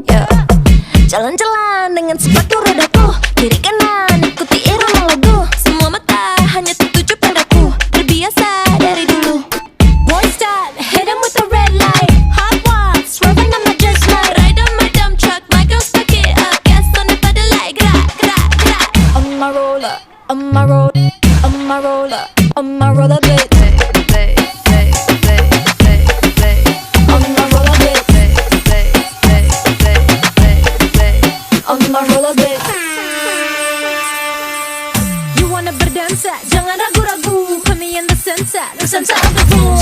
Yeah. Jalan-jalan dengan sepatu rodaku, kiri kanan ikuti irama lagu. Semua mata hanya tertuju padaku, terbiasa dari dulu. One stop, hit 'em with the red light. Hot ones, swerving on my just right. Ride on my dump truck, my girls back it up. Gas on the pedal like gra, gra, gra. On my roller, on my roller, on my roller, on my roller blade. You wanna berdansa, jangan ragu-ragu. Kami yang bersensa, bersensa aku.